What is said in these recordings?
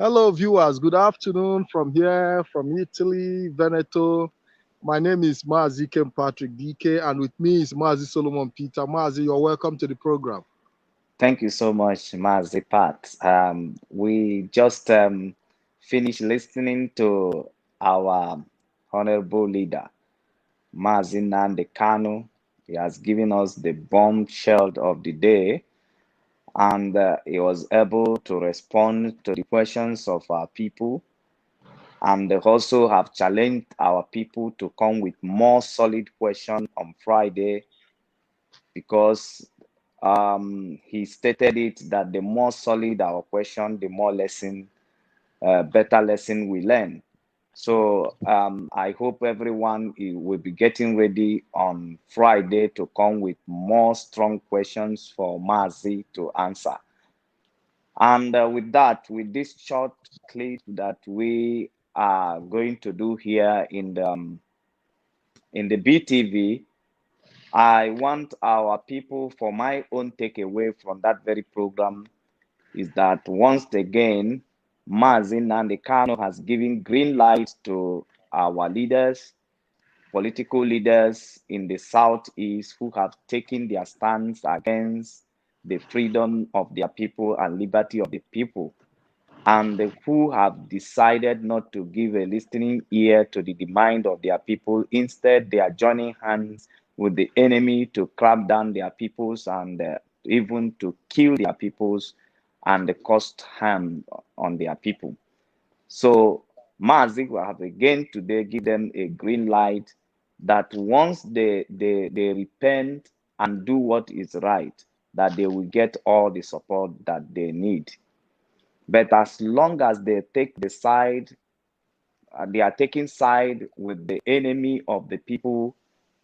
Hello, viewers. Good afternoon from here, from Italy, Veneto. My name is Mazi Ken Patrick DK, and with me is Mazi Solomon Peter. Mazi, you're welcome to the program. Thank you so much, Mazi Pat. We just finished listening to our honorable leader, Mazi Nande Kanu. He has given us the bombshell of the day, and he was able to respond to the questions of our people, and also have challenged our people to come with more solid questions on Friday because he stated it that the more solid our question, the more better lesson we learn. So I hope everyone will be getting ready on Friday to come with more strong questions for Mazi to answer. And with that, with this short clip that we are going to do here in the BTV, I want our people, for my own takeaway from that very program, is that once again, Mazin Nnamdi Kanu has given green light to our leaders, political leaders in the Southeast who have taken their stance against the freedom of their people and liberty of the people, and who have decided not to give a listening ear to the demand of their people. Instead, they are joining hands with the enemy to crack down their peoples and even to kill their peoples and cause harm on their people. So Mazik will have again today give them a green light that once they repent and do what is right, that they will get all the support that they need. But as long as they take the side, they are taking side with the enemy of the people,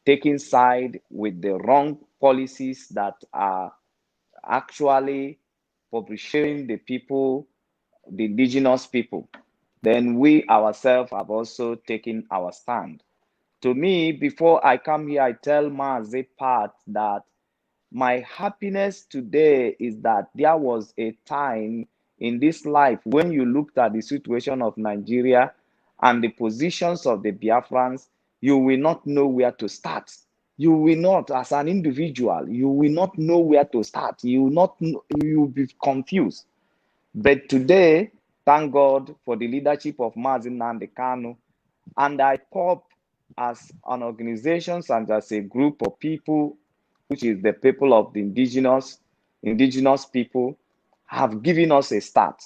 taking side with the wrong policies that are actually publishing the people, the indigenous people, then we ourselves have also taken our stand. To me, before I come here, I tell Mazi Pat that my happiness today is that there was a time in this life when you looked at the situation of Nigeria and the positions of the Biafrans, you will not know where to start. You will not, as an individual, you will not know where to start. You will not, you will be confused. But today, thank God for the leadership of Mazin Nnamdi Kanu, and IPOP as an organization and as a group of people, which is the people of the indigenous people, have given us a start.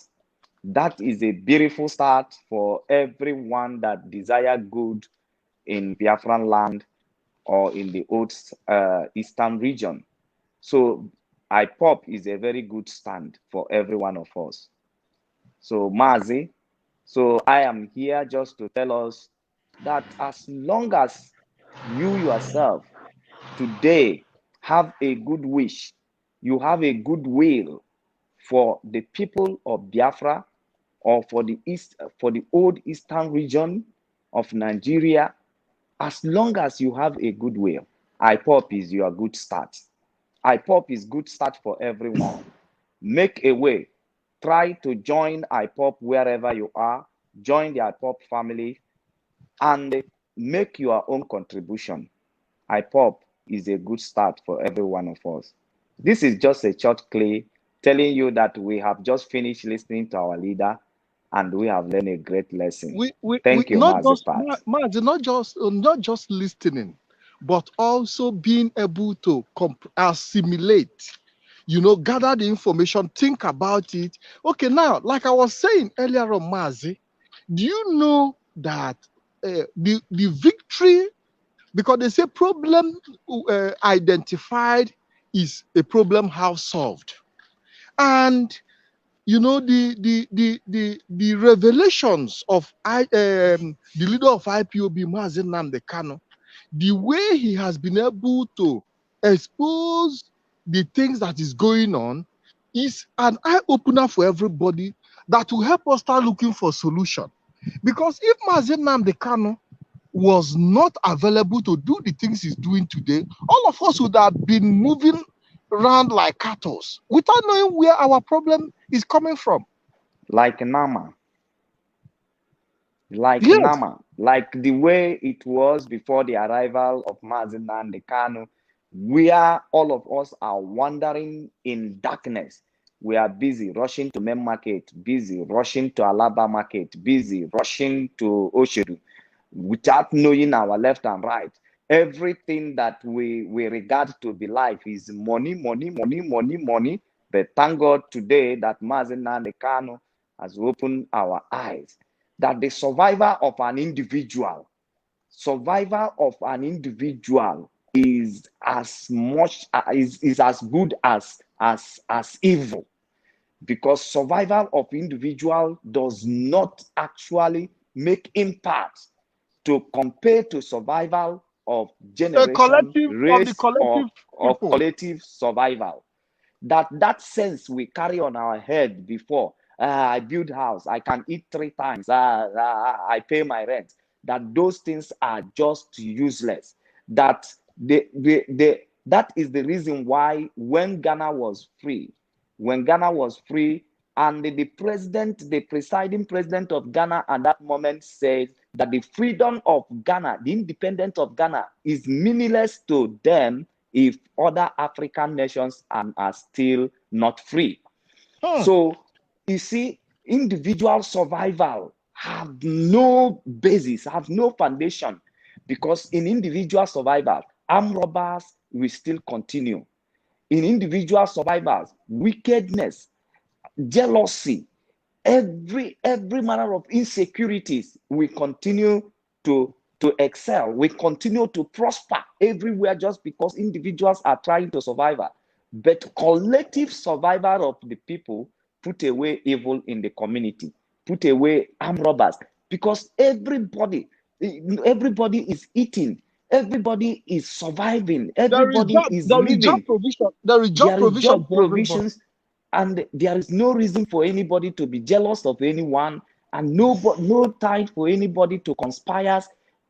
That is a beautiful start for everyone that desire good in Biafran land or in the old eastern region. So IPOP is a very good stand for every one of us. So Mazi, so I am here just to tell us that as long as you yourself today have a good wish, you have a good will for the people of Biafra or for the old eastern region of Nigeria, as long as you have a good will, IPOP is your good start. IPOP is good start for everyone. Make a way. Try to join IPOP wherever you are. Join the IPOP family and make your own contribution. IPOP is a good start for every one of us. This is just a short clip telling you that we have just finished listening to our leader and we have learned a great lesson. We Thank you, not Mazi just Pat. Mazi, not just listening, but also being able to assimilate. Gather the information, think about it. Okay, now, like I was saying earlier on, Mazi, do you know that the victory, because they say problem identified is a problem house solved, and the revelations of the leader of IPOB, Mazi Nnamdi Kanu, the way he has been able to expose the things that is going on is an eye opener for everybody that will help us start looking for solution. Because if Mazi Nnamdi Kanu was not available to do the things he's doing today, all of us would have been moving around like cattle without knowing where our problem is coming from. Like Nama. like Yes. Nama, like the way it was before the arrival of Mazi Nnamdi Kanu, where all of us are wandering in darkness. We are busy rushing to main market, busy rushing to Alaba market, busy rushing to Oshedu, without knowing our left and right. Everything that we regard to be life is money, money, money, money, money. But thank God today that Mazi Nnamdi Kanu has opened our eyes that the survival of an individual, is as much is as good as evil, because survival of individual does not actually make impact to compare to survival of A generation, collective of the race, collective or people. collective survival. That sense we carry on our head before. I build house, I can eat 3 times, I pay my rent. That those things are just useless. That that is the reason why when Ghana was free, and the presiding president of Ghana at that moment said that the freedom of Ghana, the independence of Ghana, is meaningless to them if other African nations are still not free. So you see, individual survival have no basis, have no foundation, because in individual survival, armed robbers will still continue. In individual survivals, wickedness, jealousy, every manner of insecurities will continue to excel, we continue to prosper everywhere, just because individuals are trying to survive. But collective survival of the people put away evil in the community, put away armed robbers, because everybody is eating, everybody is surviving, everybody is There is job living. provision. There is job There is provision job for everybody. provisions, and there is no reason for anybody to be jealous of anyone, and no time for anybody to conspire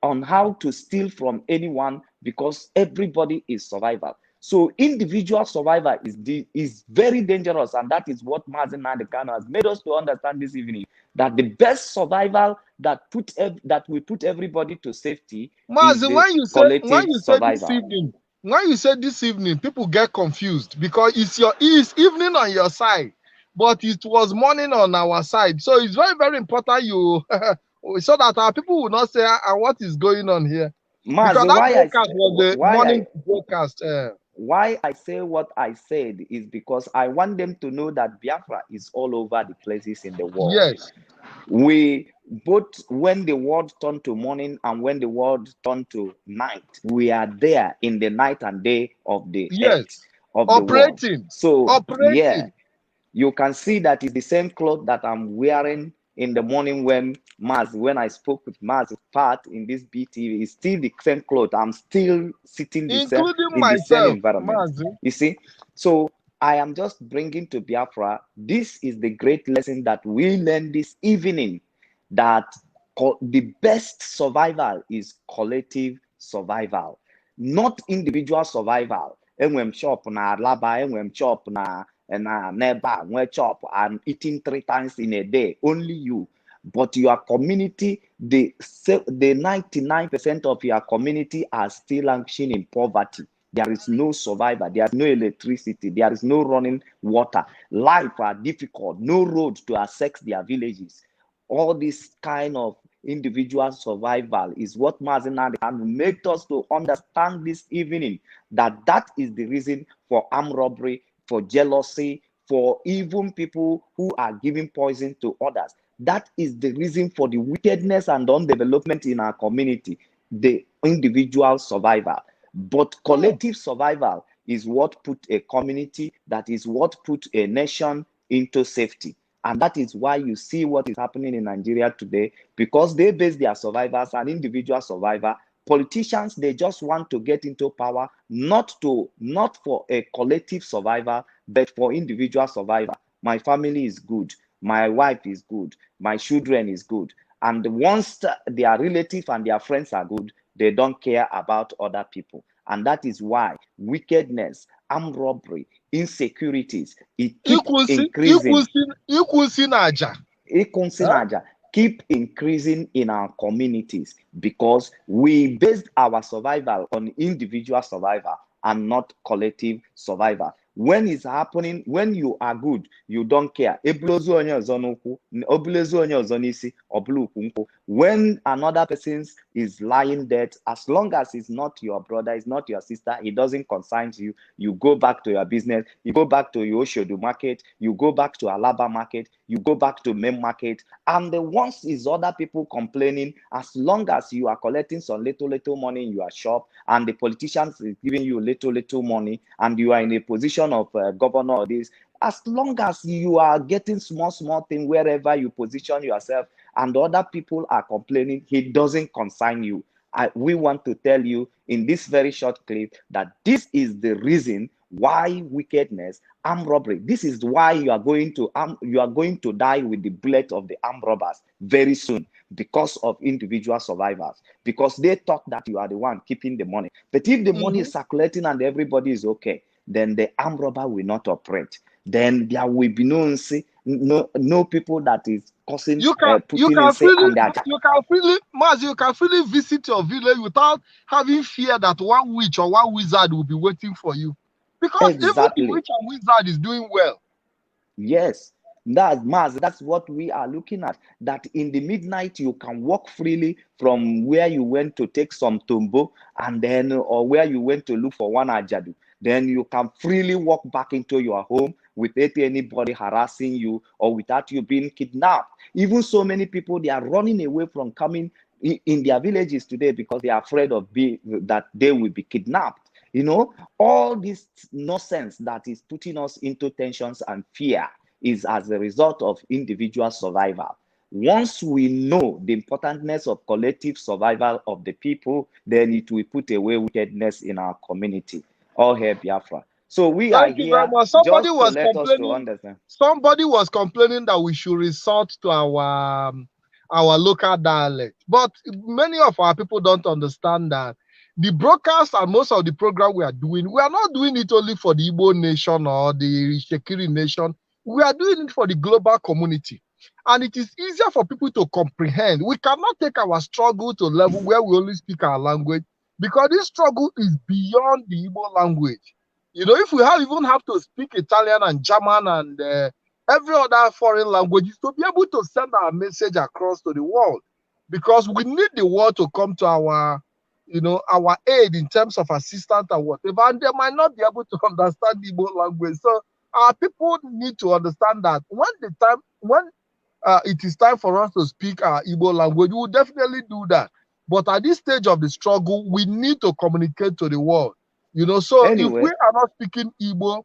on how to steal from anyone, because everybody is survival. So individual survival is very dangerous, and that is what Mazi Nnamdi Kanu has made us to understand this evening, that the best survival that will put everybody to safety is Mazi, the when collective you say this survival. evening, people get confused because it's evening on your side, but it was morning on our side. So it's very, very important you so that our people will not say, what is going on here? Because Mazi, that broadcast was the morning broadcast. why I say what I said is because I want them to know that Biafra is all over the places in the world. Yes. We both, when the world turned to morning and when the world turned to night, we are there in the night and day of the earth, Yes. of the world. Operating. So yeah, Operating. you can see that it's the same cloth that I'm wearing in the morning when I spoke with Maz part in this BTV. It's still the same cloth. I'm still sitting Including in the same myself, environment. Mazi. You see, so I am just bringing to Biafra. This is the great lesson that we learn this evening, that the best survival is collective survival, not individual survival. Enwem shop na Alaba, enwem shop na neighbor, where chop and eating 3 times in a day, only you. But your community, the 99% of your community are still languishing in poverty. There is no survivor, there is no electricity, there is no running water. Life are difficult, no road to access their villages. All this kind of individual survival is what Mazi Nnamdi Kanu made us to understand this evening, that is the reason for armed robbery, for jealousy, for even people who are giving poison to others. That is the reason for the wickedness and undevelopment in our community, the individual survival. But collective survival is what put a community, that is what put a nation into safety. And that is why you see what is happening in Nigeria today, because they base their survivors on individual survivor. Politicians, they just want to get into power, not for a collective survivor, but for individual survivor. My family is good, my wife is good, my children is good. And once their relative and their friends are good, they don't care about other people. And that is why wickedness, armed robbery, insecurities, it keep increasing. Ikwusi Naja. Ikun Huh? Sinaja. keep increasing in our communities, because we based our survival on individual survival and not collective survival. When it's happening, when you are good, you don't care. When another person is lying dead, as long as it's not your brother, it's not your sister, it doesn't concern you. You go back to your business, you go back to your Oshodu market, you go back to Alaba market, you go back to main market. And the ones is other people complaining, as long as you are collecting some little money in your shop, and the politicians is giving you little money, and you are in a position of governor or this, as long as you are getting small thing wherever you position yourself, and other people are complaining, it doesn't concern you. We want to tell you in this very short clip that this is the reason why wickedness, armed robbery, this is why you are going to die with the bullet of the armed robbers very soon, because of individual survivors, because they thought that you are the one keeping the money. But if the money is circulating and everybody is okay, then the armed robber will not operate. Then there will be no people that is causing putting in say and that. You can freely visit your village without having fear that one witch or one wizard will be waiting for you, because Exactly. even the witch and wizard is doing well. Yes, that's what we are looking at. That in the midnight you can walk freely from where you went to take some tumbo, and then or where you went to look for one ajadu. Then you can freely walk back into your home without anybody harassing you or without you being kidnapped. Even so many people, they are running away from coming in their villages today because they are afraid of that they will be kidnapped. You know, all this nonsense that is putting us into tensions and fear is as a result of individual survival. Once we know the importance of collective survival of the people, then it will put away wickedness in our community. All hail Biafra. So we are Thank you very here much. Somebody just to was let us to complaining. understand. Somebody was complaining that we should resort to our local dialect, but many of our people don't understand that the broadcast and most of the program we are not doing it only for the Igbo nation or the Shekiri nation. We are doing it for the global community, and it is easier for people to comprehend. We cannot take our struggle to a level where we only speak our language, because this struggle is beyond the Igbo language. You know, if we even have to speak Italian and German and every other foreign languages to be able to send our message across to the world, because we need the world to come to our aid in terms of assistance and whatever, and they might not be able to understand the Igbo language. So our people need to understand that when it is time for us to speak our Igbo language, we will definitely do that. But at this stage of the struggle, we need to communicate to the world. You know, so if we Anyway, are not speaking Igbo,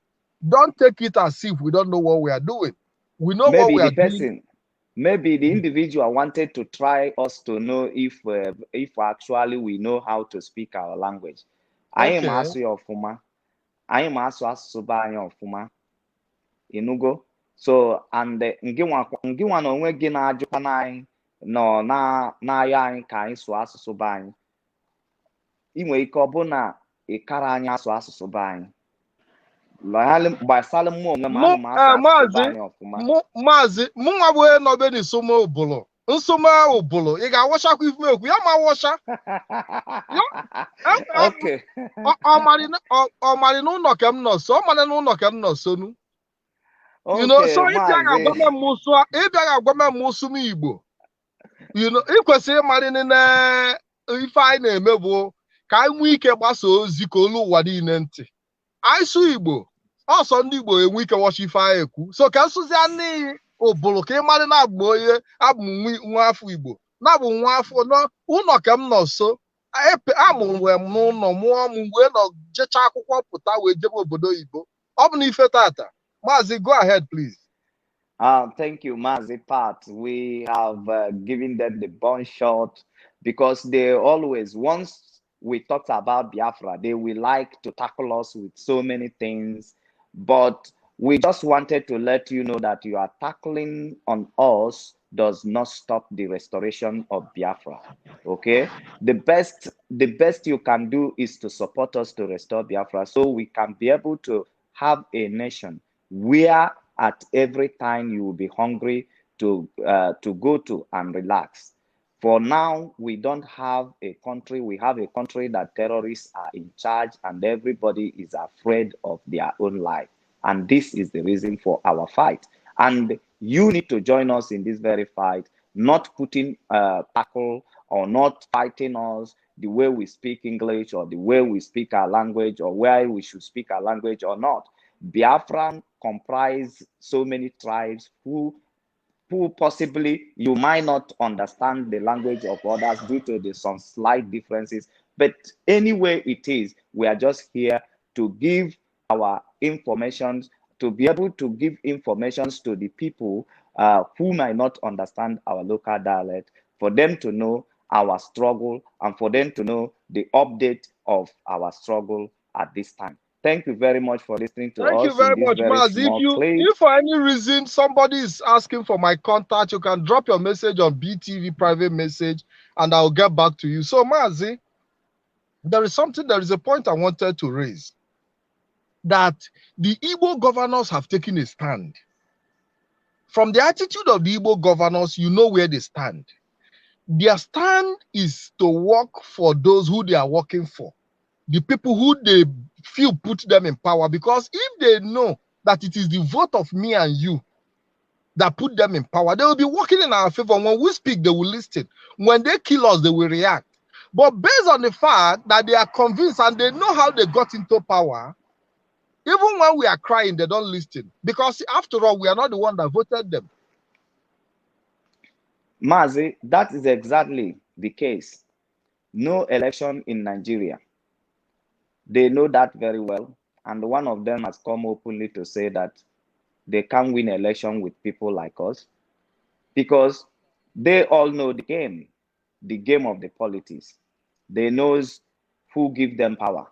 don't take it as if we don't know what we are doing. We know what maybe we the are doing. person, maybe the individual wanted to try us to know if actually we know how to speak our language. Anyị ma Okay. asụ ya ọfụma, anyị ma asụ asụsụ be anyị ọfụma, ịnụgo. So and ngịnwa na onwe gị na-ajụkwa na anyị nọ n'ahịa anyị ka anyị sụọ asụsụ be anyị. Ị nwere ike ọ bụ na ịkara anyị asụ asụsụ be anyị. Gbasara m onwe m, ana m asụ asụsụ be anyị ọfụma. Maazị mụnwa bụ onye nọbe n'isumo ụbụlụ nsụmo ụbụlụ, ị ga-awọchakwa ife ekwu ya ma wọcha Okay. ọmarị n'ụlọ ka m nọ so ọmarị n'ụlọ ka m nọ sonu. You know, so Okay, ịbịa ga-agwa m ụsụ m Igbo, you know, ị kwesịrị ịmarị na ife anyị na-eme bụ ka anyị nwee ike gbasa ozi ka olu ụwa niile ntị. Anyị sụ Igbo, ọsọ ndị Igbo enwe ike wọcha ife anyị ekwu, so ka nsụzia n'iyi ụbụlụ ka ị marị na abụ onye abụ nwa afọ Igbo, na-abụ nwa afọ n'ụlọ ka m nọ so amụrụ m n'ụlọ mụọ m wee nọ jechaa akwụkwọ pụta wee jebe obodo oyibo. Ọ bụ na ife tata. Mazi, go ahead, please. Thank you, Mazi Pat. We have given them the bun shot because they always, once we talked about Biafra, they will like to tackle us with so many things. But we just wanted to let you know that you are tackling on us does not stop the restoration of Biafra. Okay? The best you can do is to support us to restore Biafra so we can be able to have a nation where at every time you will be hungry, to go to and relax. For now, we don't have a country. We have a country that terrorists are in charge and everybody is afraid of their own life. And this is the reason for our fight. And you need to join us in this very fight, not putting tackle or not fighting us the way we speak English or the way we speak our language or where we should speak our language or not. Biafran comprise so many tribes who possibly you might not understand the language of others due to some slight differences. But anyway it is, we are just here to give our information, to be able to give informations to the people who might not understand our local dialect, for them to know our struggle and for them to know the update of our struggle at this time. Thank you very much for listening to Thank you us in very this much, very Maz. small clip. If for any reason somebody is asking for my contact, you can drop your message on BTV private message, and I'll get back to you. So, Mazi, there is a point I wanted to raise, that the Igbo governors have taken a stand. From the attitude of the Igbo governors, you know where they stand. Their stand is to work for those who they are working for, the people who they feel put them in power, because if they know that it is the vote of me and you that put them in power, they will be working in our favor. When we speak, they will listen. When they kill us, they will react. But based on the fact that they are convinced and they know how they got into power, even when we are crying, they don't listen. Because after all, we are not the one that voted them. Mazi, that is exactly the case. No election in Nigeria. They know that very well. And one of them has come openly to say that they can't win election with people like us because they all know the game of the politics. They knows who give them power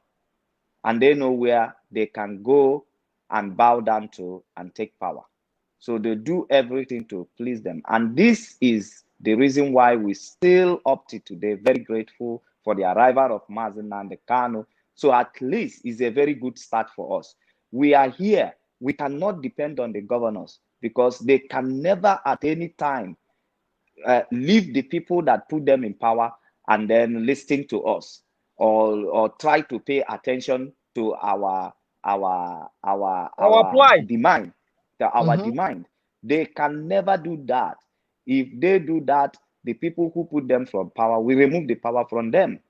and they know where they can go and bow down to and take power. So they do everything to please them. And this is the reason why we still up to today very grateful for the arrival of Mazi Nnamdi Kanu. So at least it's a very good start for us. We are here. We cannot depend on the governors because they can never at any time leave the people that put them in power and then listen to us or try to pay attention to Our our plight. demand, demand. They can never do that. If they do that, the people who put them from power, we remove the power from them.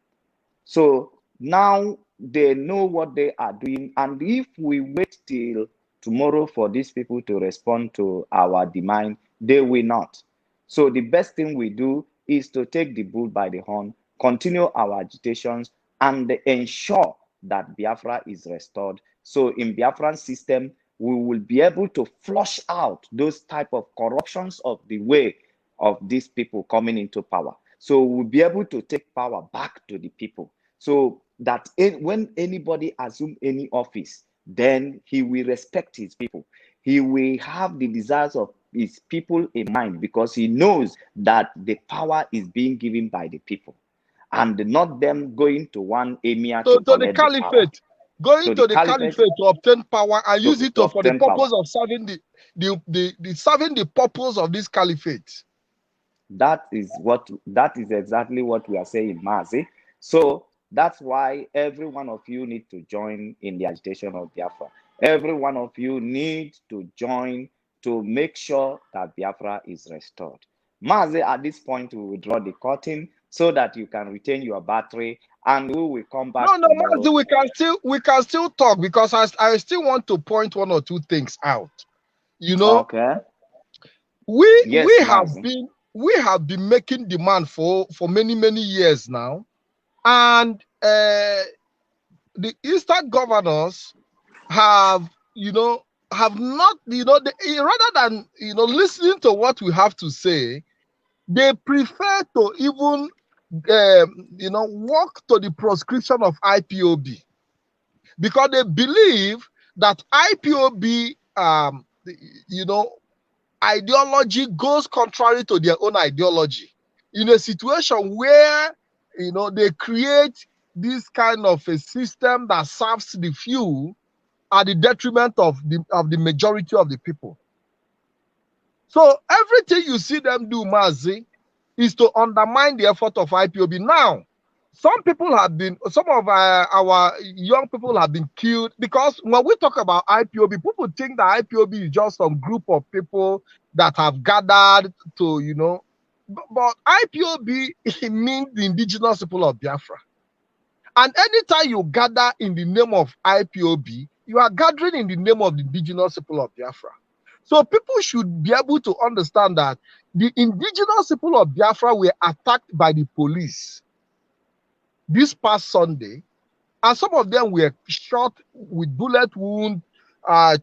So now they know what they are doing, and if we wait till tomorrow for these people to respond to our demand, they will not. So the best thing we do is to take the bull by the horn, continue our agitations, and ensure that Biafra is restored. So in Biafran system, we will be able to flush out those type of corruptions of the way of these people coming into power. So we'll be able to take power back to the people. So that when anybody assume any office, then he will respect his people. He will have the desires of his people in mind because he knows that the power is being given by the people and not them going to one emir to To the collect the power. caliphate, going To the to the caliphate caliphate to obtain power and use it to for the obtain power. purpose of serving the serving the purpose of this caliphate. That is exactly what we are saying, Mazi. So that's why every one of you need to join in the agitation of Biafra. Every one of you need to join to make sure that Biafra is restored. Mazi, at this point, we will draw the curtain so that you can retain your battery and we will come back No, tomorrow. Mazi, we can still talk because I still want to point one or two things out. You know, Okay. we Yes, Mazi. we have been making demand for many years now, and the Eastern governors have have not rather than listening to what we have to say, they prefer to even walk to the proscription of IPOB, because they believe that IPOB ideology goes contrary to their own ideology, in a situation where they create this kind of a system that serves the few at the detriment of the majority of the people. So everything you see them do, Mazi, is to undermine the effort of IPOB. Now, some of our young people have been killed because when we talk about IPOB, people think that IPOB is just some group of people that have gathered to, but IPOB it means the indigenous people of Biafra. And anytime you gather in the name of IPOB, you are gathering in the name of the indigenous people of Biafra. So people should be able to understand that the indigenous people of Biafra were attacked by the police this past Sunday, and some of them were shot with bullet wounds.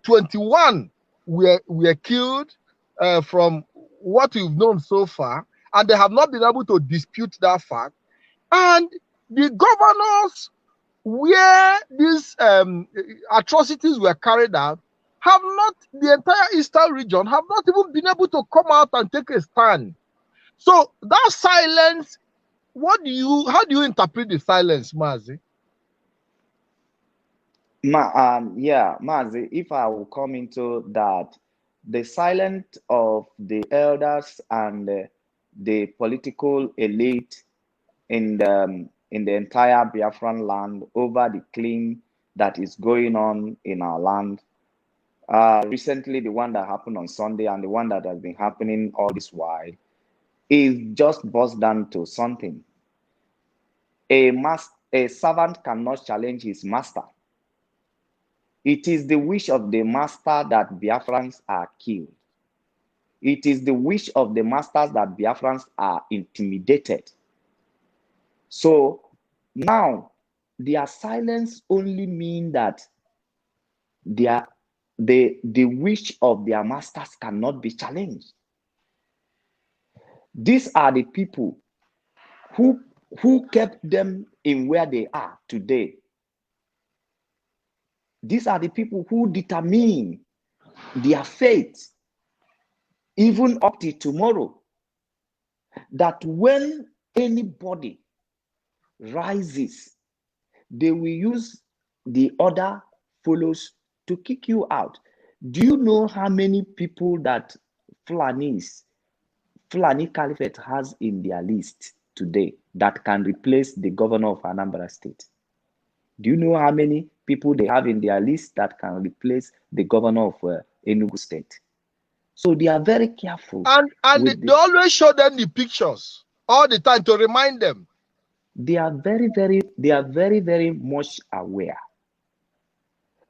21 were killed from what we've known so far, and they have not been able to dispute that fact. And the governors where these atrocities were carried out have not, the entire eastern region have not even been able to come out and take a stand. So that silence, how do you interpret the silence, Mazi? Yeah, Mazi, if I will come into that, the silence of the elders and the political elite in the entire Biafran land over the clean that is going on in our land. Recently, the one that happened on Sunday and the one that has been happening all this while is just boils down to something. A servant cannot challenge his master. It is the wish of the master that Biafrans are killed. It is the wish of the masters that Biafrans are intimidated. So now their silence only mean that the wish of their masters cannot be challenged. These are the people who kept them in where they are today. These are the people who determine their fate even up to tomorrow. That when anybody rises, they will use the other follows to kick you out. Do you know how many people that Fulani Caliphate has in their list today that can replace the governor of Anambra State? Do you know how many people they have in their list that can replace the governor of Enugu State? So they are very careful. And they always show them the pictures all the time to remind them. They are very, very much aware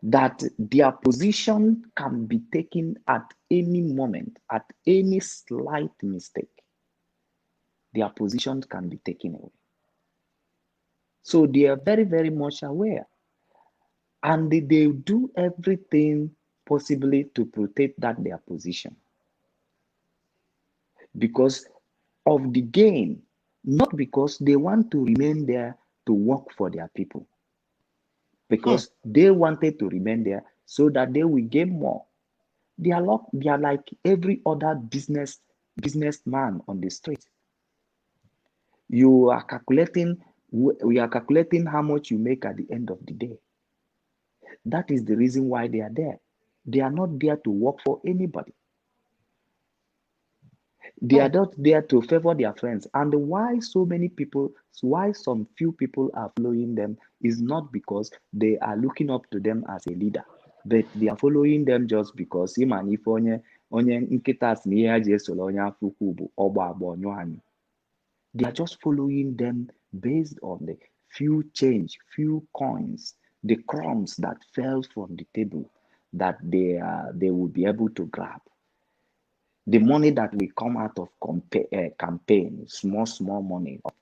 that their position can be taken at any moment, at any slight mistake. Their position can be taken away. So they are very, very much aware. And they do everything possibly to protect their position. Because of the gain, not because they want to remain there to work for their people. Because they wanted to remain there so that they will gain more. They are like every other businessman on the street. We are calculating how much you make at the end of the day. That is the reason why they are there. They are not there to work for anybody. They are not there to favor their friends. And why some few people are following them is not because they are looking up to them as a leader, but they are following them just because they are just following them based on the few coins, the crumbs that fell from the table that they will be able to grab. The money that will come out of campaign, small money of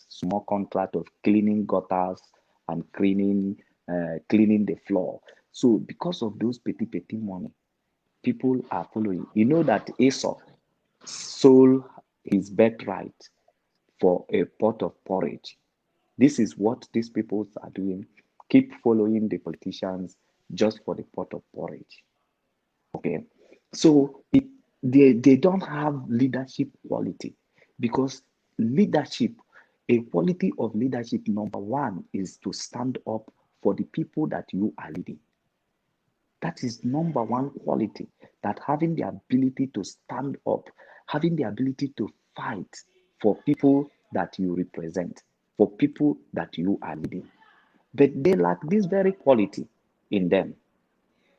small contract of cleaning gutters and cleaning the floor. So because of those petty money, people are following. You know that Esau sold his birthright for a pot of porridge. This is what these people are doing. Keep following the politicians just for the pot of porridge. Okay, so they don't have leadership quality, because a quality of leadership, number one, is to stand up for the people that you are leading. That is number one quality, that having the ability to stand up, having the ability to fight for people that you represent, for people that you are leading. But they lack this very quality in them,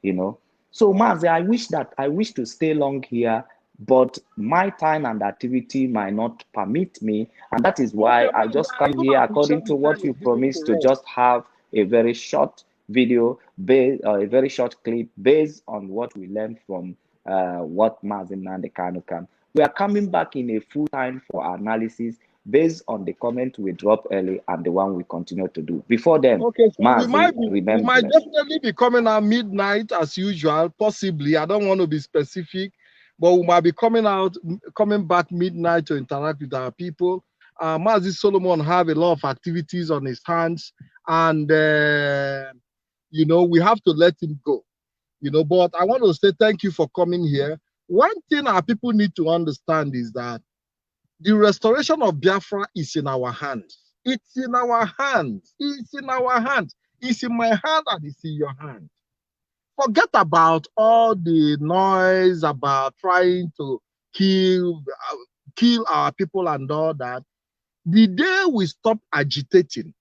you know. So Mazi, I wish to stay long here, but my time and activity might not permit me, and that is Okay, why I Mazi, just I come even here appreciate according the to time what you you've given promised, to to us. just have a very short video based, a very short clip based on what we learned from what Mazi Nnamdi Kanu can. We are coming back in a full time for analysis based on the comment we dropped early and the one we continue to do. Before then, Okay, so Mazi, we remain might blessed. definitely be coming out midnight as usual, possibly. I don't want to be specific, but we might be coming back midnight to interact with our people. Mazi Solomon have a lot of activities on his hands, and we have to let him go. But I want to say thank you for coming here. One thing our people need to understand is that the restoration of Biafra is in our hands. It's in our hands. It's in our hands. It's in my hand and it's in your hand. Forget about all the noise about trying to kill our people and all that. The day we stop agitating,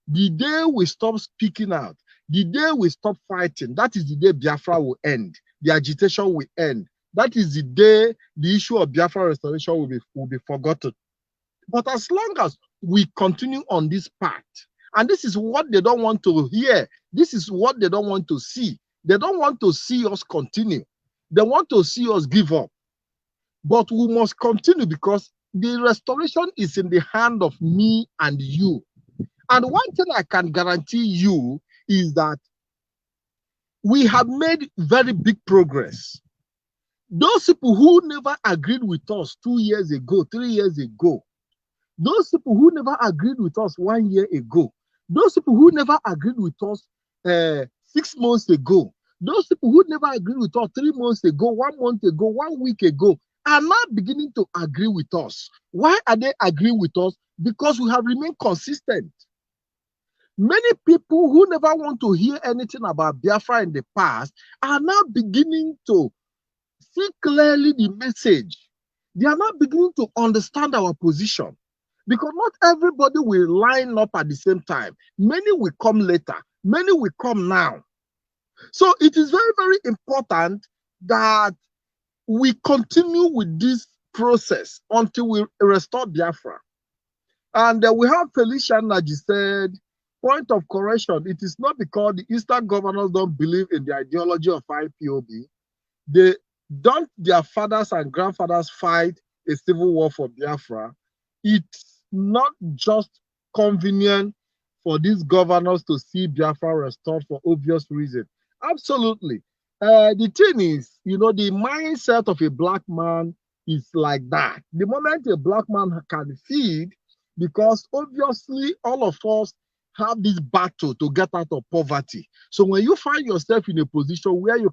the day we stop speaking out, the day we stop fighting, that is the day Biafra will end. The agitation will end. That is the day the issue of Biafra restoration will be forgotten. But as long as we continue on this path, and this is what they don't want to hear, this is what they don't want to see. They don't want to see us continue. They want to see us give up. But we must continue because the restoration is in the hand of me and you. And one thing I can guarantee you is that we have made very big progress. Those people who never agreed with us 2 years ago, 3 years ago, those people who never agreed with us 1 year ago, those people who never agreed with us 6 months ago, those people who never agreed with us 3 months ago, 1 month ago, 1 week ago, are now beginning to agree with us. Why are they agreeing with us? Because we have remained consistent. Many people who never want to hear anything about Biafra in the past are now beginning to see clearly the message. They are not beginning to understand our position. Because not everybody will line up at the same time. Many will come later. Many will come now. So it is very, very important that we continue with this process until we restore Biafra. And we have Felicia Naji said, point of correction, it is not because the Eastern governors don't believe in the ideology of IPOB. They don't their fathers and grandfathers fight a civil war for Biafra. It's not just convenient for these governors to see Biafra restored for obvious reasons. Absolutely. The thing is, the mindset of a black man is like that. The moment a black man can feed, because obviously all of us have this battle to get out of poverty. So when you find yourself in a position where you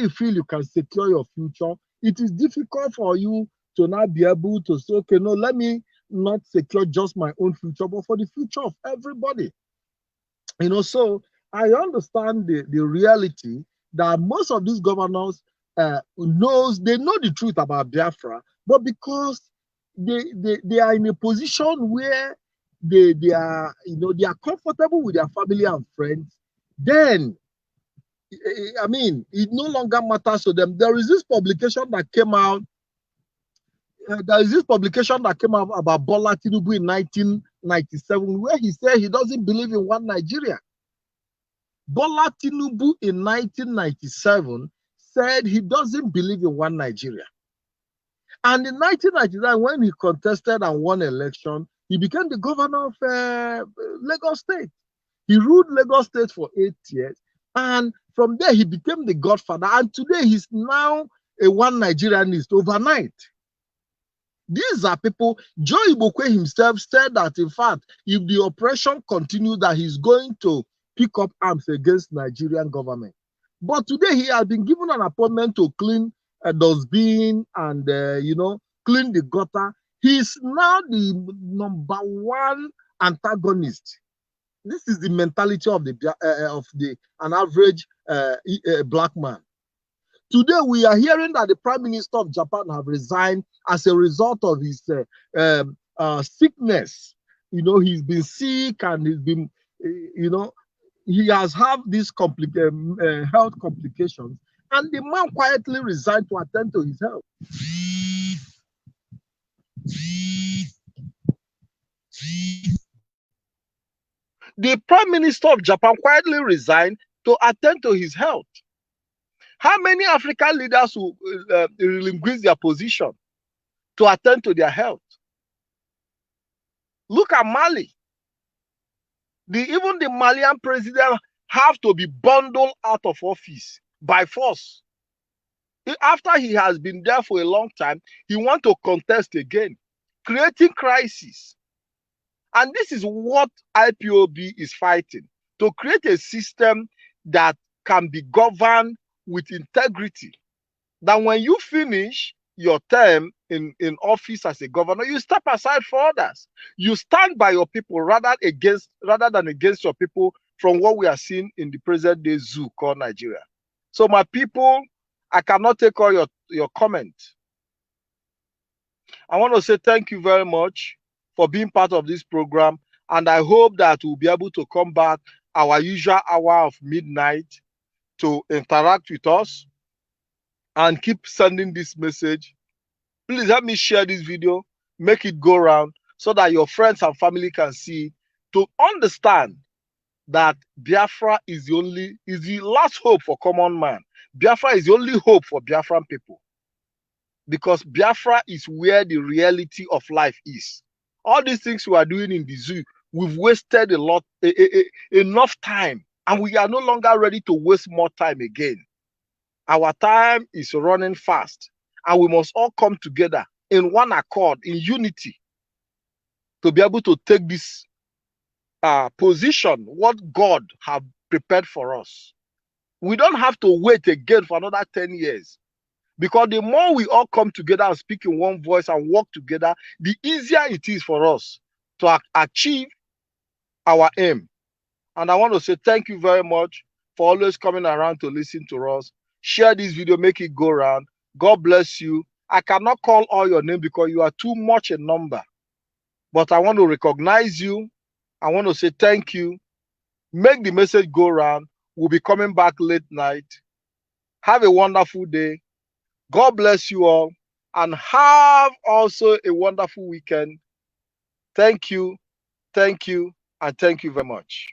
feel you can secure your future, it is difficult for you to not be able to say, okay, no, let me not secure just my own future, but for the future of everybody. So I understand the reality that most of these governors know the truth about Biafra, but because they are in a position where they are they are comfortable with their family and friends, then I mean it no longer matters to them. There is this publication that came out. About Bola Tinubu in 1997, where he said he doesn't believe in one Nigeria. Bola Tinubu in 1997 said he doesn't believe in one Nigeria. And in 1999, when he contested and won election, he became the governor of Lagos State. He ruled Lagos State for 8 years. And from there, he became the godfather. And today, he's now a one Nigerianist overnight. These are people. Joe Ibokwe himself said that, in fact, if the oppression continues, that he's going to pick up arms against Nigerian government. But today, he has been given an appointment to clean a dustbin and, clean the gutter. He's now the #1 antagonist. This is the mentality of an average a black man. Today, we are hearing that the Prime Minister of Japan have resigned as a result of his sickness. You know, he's been sick and he's been, you know, he has had these health complications. And the man quietly resigned to attend to his health. The Prime Minister of Japan quietly resigned to attend to his health. How many African leaders will relinquish their position to attend to their health? Look at Mali. Even the Malian president have to be bundled out of office by force. After he has been there for a long time, he wants to contest again, creating crisis. And this is what IPOB is fighting, to create a system that can be governed with integrity. That when you finish your term in office as a governor, you step aside for others. You stand by your people rather than against your people, from what we are seeing in the present day zoo called Nigeria. So my people, I cannot take all your comments. I want to say thank you very much for being part of this program. And I hope that we'll be able to come back our usual hour of midnight to interact with us and keep sending this message. Please help me share this video, make it go around so that your friends and family can see it, to understand that Biafra is the last hope for common man. Biafra is the only hope for Biafran people, because Biafra is where the reality of life is. All these things we are doing in the zoo, we've wasted enough time, and we are no longer ready to waste more time again. Our time is running fast, and we must all come together in one accord, in unity, to be able to take this position, what God have prepared for us. We don't have to wait again for another 10 years. Because the more we all come together and speak in one voice and work together, the easier it is for us to achieve our aim. And I want to say thank you very much for always coming around to listen to us. Share this video, make it go around. God bless you. I cannot call all your name because you are too much a number. But I want to recognize you. I want to say thank you. Make the message go around. We'll be coming back late night. Have a wonderful day. God bless you all, and have also a wonderful weekend. Thank you, and thank you very much.